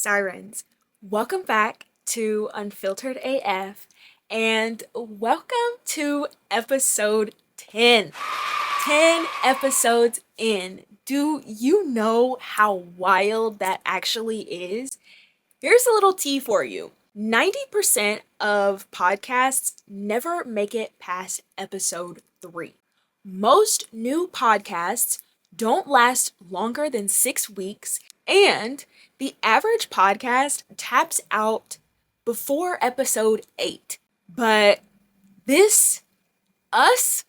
Syrens. Welcome back to Unfiltered AF and welcome to episode 10. 10 episodes in. Do you know how wild that actually is? Here's a little tea for you. 90% of podcasts never make it past episode 3. Most new podcasts don't last longer than 6 weeks, and the average podcast taps out before episode 8. But this, us,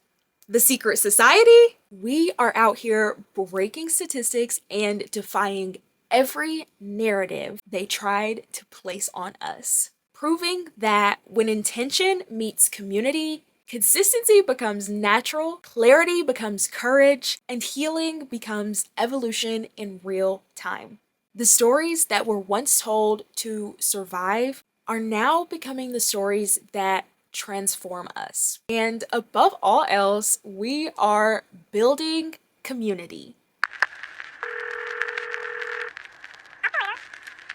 the Secret Society, we are out here breaking statistics and defying every narrative they tried to place on us, proving that when intention meets community, consistency becomes natural, clarity becomes courage, and healing becomes evolution in real time. The stories that were once told to survive are now becoming the stories that transform us. And above all else, we are building community.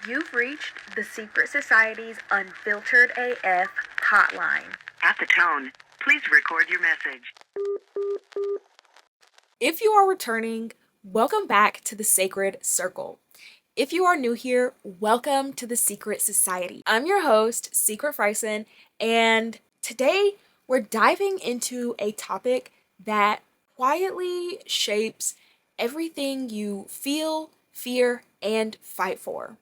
You've reached the Secret Society's Unfiltered AF hotline. At the tone, please record your message. If you are returning, welcome back to the Sacred Circle. If you are new here, welcome to the Secret Society. I'm your host, Sycrett Frison, and today we're diving into a topic that quietly shapes everything you feel, fear, and fight for.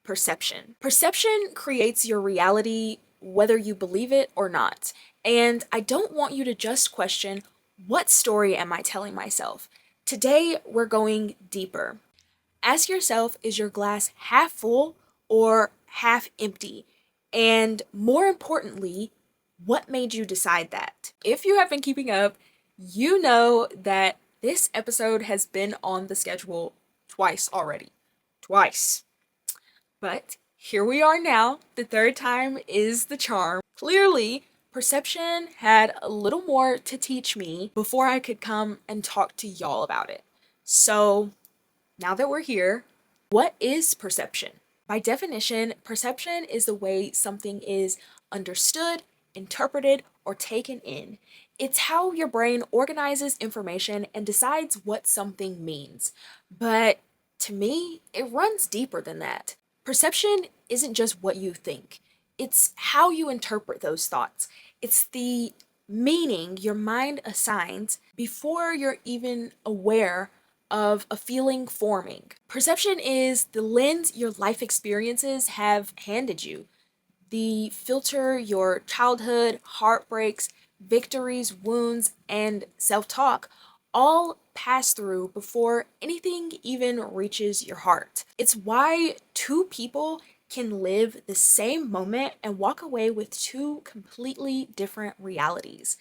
Perception. Perception creates your reality whether you believe it or not. And I don't want you to just question, what story am I telling myself? Today, we're going deeper. Ask yourself, is your glass half full or half empty? And more importantly, what made you decide that? If you have been keeping up, you know that this episode has been on the schedule twice already. Twice. But here we are now. The third time is the charm. Clearly, perception had a little more to teach me before I could come and talk to y'all about it. So, now that we're here, what is perception? By definition, perception is the way something is understood, interpreted, or taken in. It's how your brain organizes information and decides what something means. But to me, it runs deeper than that. Perception isn't just what you think. It's how you interpret those thoughts. It's the meaning your mind assigns before you're even aware of a feeling forming. Perception is the lens your life experiences have handed you, the filter your childhood, heartbreaks, victories, wounds, and self-talk all pass through before anything even reaches your heart. It's why two people can live the same moment and walk away with two completely different realities.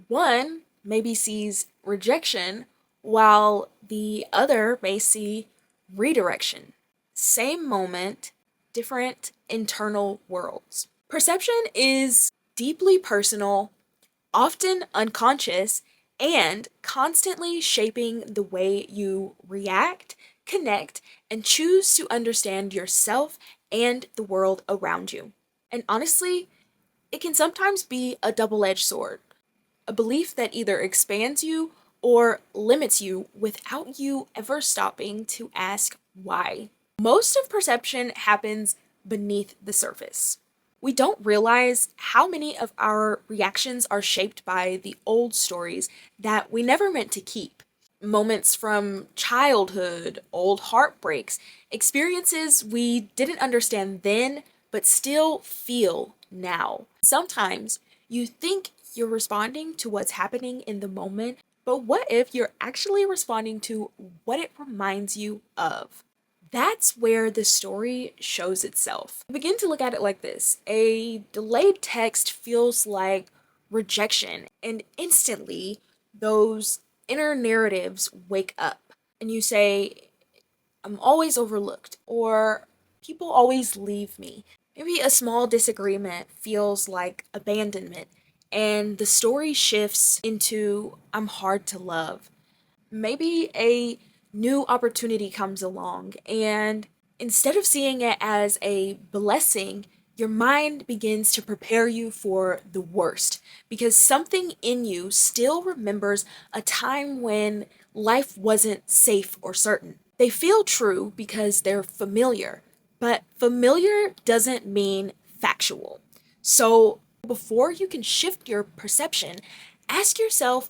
One maybe sees rejection, while the other may see redirection. Same moment, different internal worlds. Perception is deeply personal, often unconscious, and constantly shaping the way you react, connect, and choose to understand yourself and the world around you. And honestly, it can sometimes be a double-edged sword, a belief that either expands you or limits you without you ever stopping to ask why. Most of perception happens beneath the surface. We don't realize how many of our reactions are shaped by the old stories that we never meant to keep. Moments from childhood, old heartbreaks, experiences we didn't understand then but still feel now. Sometimes you think you're responding to what's happening in the moment, but what if you're actually responding to what it reminds you of? That's where the story shows itself. Begin to look at it like this. A delayed text feels like rejection, and instantly those inner narratives wake up. And you say, I'm always overlooked, or people always leave me. Maybe a small disagreement feels like abandonment, and the story shifts into I'm hard to love. Maybe a new opportunity comes along and Instead of seeing it as a blessing, your mind begins to prepare you for the worst because something in you still remembers a time when life wasn't safe or certain. They feel true because they're familiar, but familiar doesn't mean factual. So before you can shift your perception, ask yourself,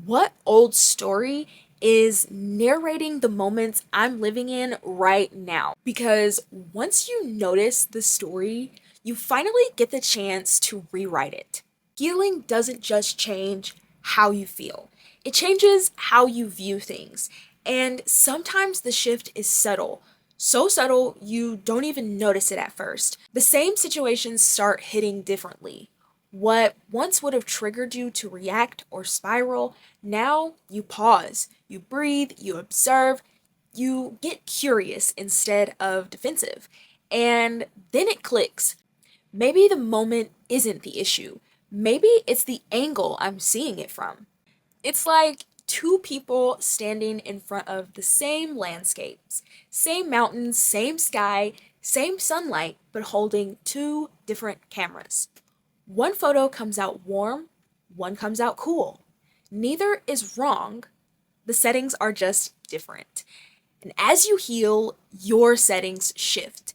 what old story is narrating the moments I'm living in right now? Because once you notice the story, you finally get the chance to rewrite it. Healing doesn't just change how you feel, it changes how you view things. And sometimes the shift is subtle. So subtle you don't even notice it at first. The same situations start hitting differently. What once would have triggered you to react or spiral, now you pause, you breathe, you observe, you get curious instead of defensive. And then it clicks. Maybe the moment isn't the issue. Maybe it's the angle I'm seeing it from. It's like two people standing in front of the same landscapes, same mountains, same sky, same sunlight, but holding two different cameras. One photo comes out warm, one comes out cool. Neither is wrong, the settings are just different. And as you heal, your settings shift.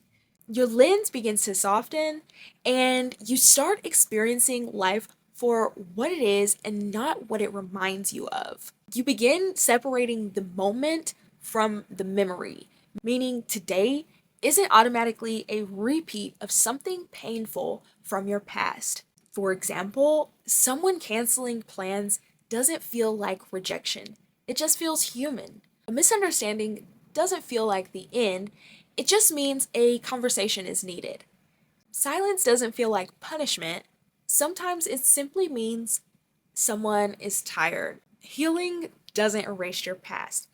Your lens begins to soften, and you start experiencing life for what it is and not what it reminds you of. You begin separating the moment from the memory, meaning today isn't automatically a repeat of something painful from your past. For example, someone canceling plans doesn't feel like rejection, it just feels human. A misunderstanding doesn't feel like the end, it just means a conversation is needed. Silence doesn't feel like punishment, sometimes it simply means someone is tired. Healing doesn't erase your past,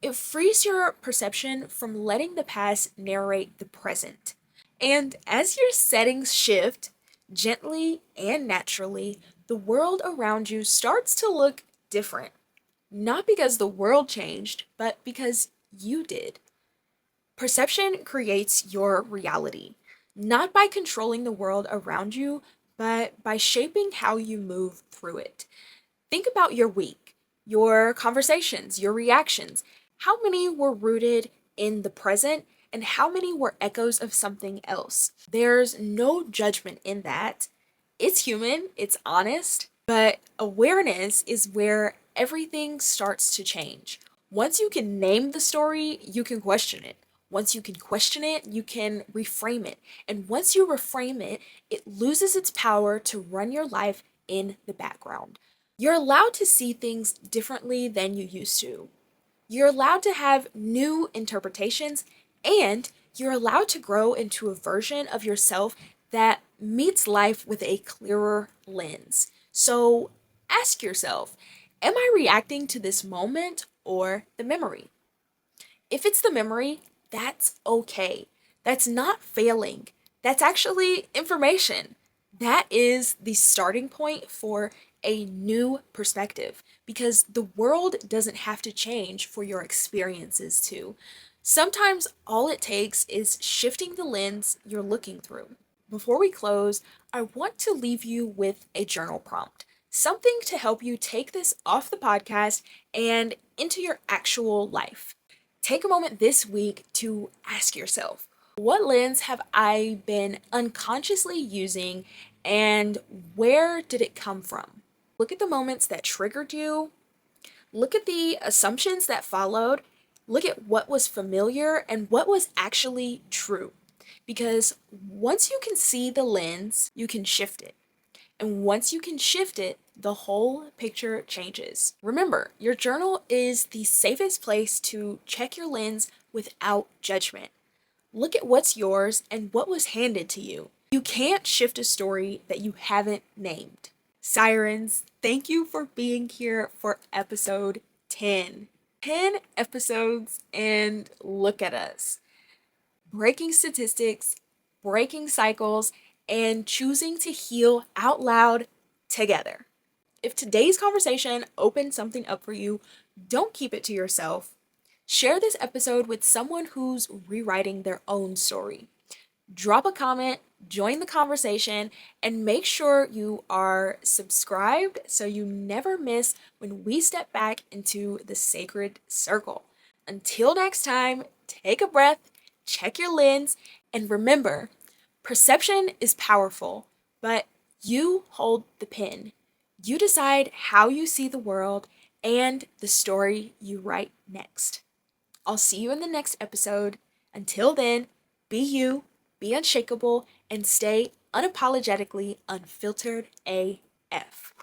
it frees your perception from letting the past narrate the present. And as your settings shift, gently and naturally, the world around you starts to look different. Not because the world changed, but because you did. Perception creates your reality, not by controlling the world around you, but by shaping how you move through it. Think about your week, your conversations, your reactions. How many were rooted in the present and how many were echoes of something else? There's no judgment in that. It's human, it's honest, but awareness is where everything starts to change. Once you can name the story, you can question it. Once you can question it, you can reframe it. And once you reframe it, it loses its power to run your life in the background. You're allowed to see things differently than you used to. You're allowed to have new interpretations, and you're allowed to grow into a version of yourself that meets life with a clearer lens. So ask yourself, am I reacting to this moment or the memory? If it's the memory, that's okay. That's not failing. That's actually information. That is the starting point for a new perspective because the world doesn't have to change for your experiences to. Sometimes all it takes is shifting the lens you're looking through. Before we close, I want to leave you with a journal prompt, something to help you take this off the podcast and into your actual life. Take a moment this week to ask yourself, what lens have I been unconsciously using and where did it come from? Look at the moments that triggered you, look at the assumptions that followed, look at what was familiar and what was actually true. Because once you can see the lens, you can shift it. And once you can shift it, the whole picture changes. Remember, your journal is the safest place to check your lens without judgment. Look at what's yours and what was handed to you. You can't shift a story that you haven't named. Syrens, thank you for being here for episode 10. 10 episodes, and look at us. Breaking statistics, breaking cycles, and choosing to heal out loud together. If today's conversation opened something up for you, don't keep it to yourself. Share this episode with someone who's rewriting their own story. Drop a comment, join the conversation, and make sure you are subscribed so you never miss when we step back into the sacred circle. Until next time, take a breath, check your lens, and remember, perception is powerful, but you hold the pen. You decide how you see the world and the story you write next. I'll see you in the next episode. Until then, be you, be unshakable, and stay unapologetically unfiltered AF.